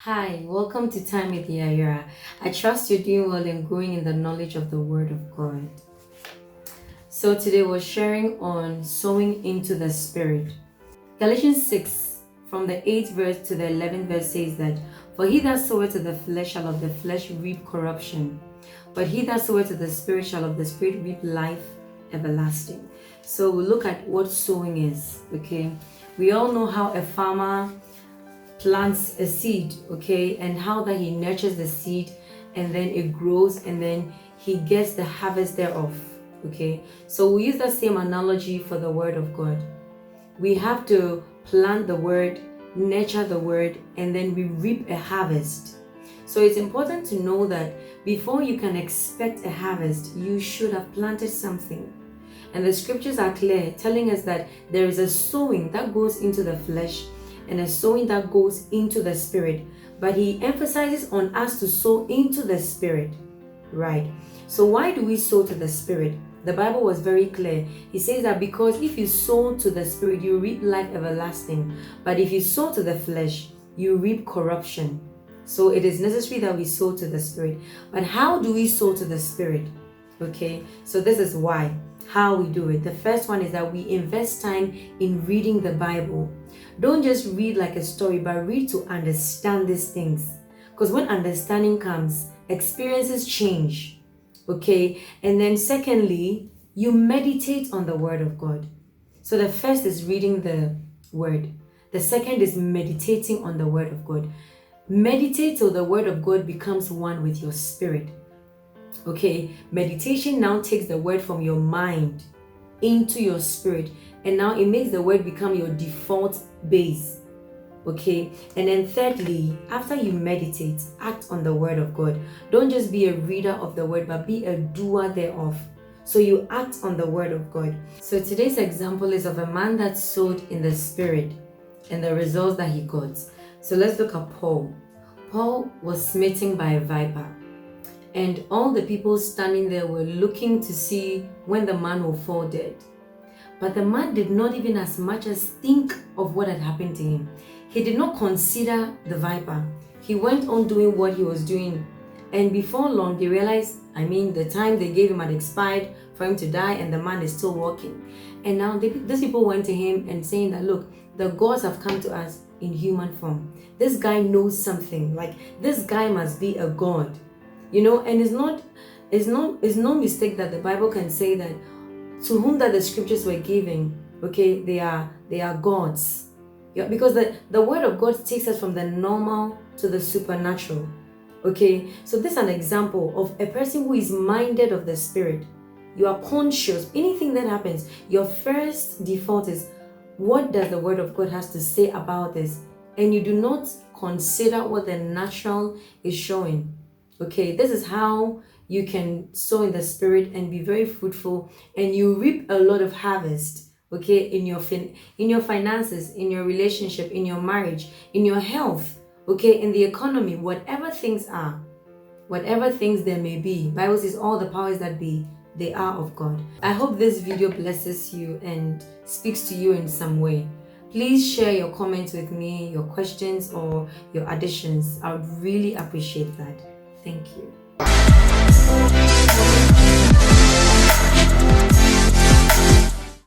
Hi, welcome to Time with Yaira. I trust you're doing well and growing in the knowledge of the Word of God. So today we're sharing on sowing into the Spirit. Galatians 6 from the 8th verse to the 11th verse says that, "For he that soweth to the flesh shall of the flesh reap corruption, but he that soweth to the Spirit shall of the Spirit reap life everlasting." So we'll look at what sowing is, okay? We all know how a farmer plants a seed, okay, and how that he nurtures the seed and then it grows and then he gets the harvest thereof, okay. So we use that same analogy for the Word of God. We have to plant the Word, nurture the Word, and then we reap a harvest. So it's important to know that before you can expect a harvest, you should have planted something. And the scriptures are clear, telling us that there is a sowing that goes into the flesh and a sowing that goes into the Spirit. But he emphasizes on us to sow into the Spirit, right? So why do we sow to the Spirit? The Bible was very clear. He says that because if you sow to the Spirit, you reap life everlasting. But if you sow to the flesh, you reap corruption. So it is necessary that we sow to the Spirit. But how do we sow to the Spirit? Okay, so this is why, how we do it. The first one is that we invest time in reading the Bible. Don't just read like a story, but read to understand these things. Because when understanding comes, experiences change. Okay, and then secondly, you meditate on the Word of God. So the first is reading the Word. The second is meditating on the Word of God. Meditate till the Word of God becomes one with your spirit. Okay, meditation now takes the Word from your mind into your spirit, and now it makes the Word become your default base. Okay, and then thirdly, after you meditate, act on the Word of God. Don't just be a reader of the Word, but be a doer thereof. So you act on the Word of God. So today's example is of a man that sowed in the Spirit and the results that he got. So let's look at Paul. Paul was smitten by a viper, and all the people standing there were looking to see when the man will fall dead. But the man did not even as much as think of what had happened to him. He did not consider the viper. He went on doing what he was doing. And before long, they realized, the time they gave him had expired for him to die, and the man is still walking. And now these people went to him and saying that, look, the gods have come to us in human form. This guy knows something. Like, this guy must be a god. And it's no mistake that the Bible can say that to whom that the scriptures were giving, okay, they are gods. Yeah, because the Word of God takes us from the normal to the supernatural. Okay, so this is an example of a person who is minded of the Spirit. You are conscious. Anything that happens, your first default is, what does the Word of God has to say about this? And you do not consider what the natural is showing. Okay, this is how you can sow in the Spirit and be very fruitful, and you reap a lot of harvest, okay, in your finances, in your relationship, in your marriage, in your health, okay, in the economy, whatever things there may be. Bible says all the powers that be, they are of God. I hope this video blesses you and speaks to you in some way. Please share your comments with me, your questions or your additions. I would really appreciate that. Thank you.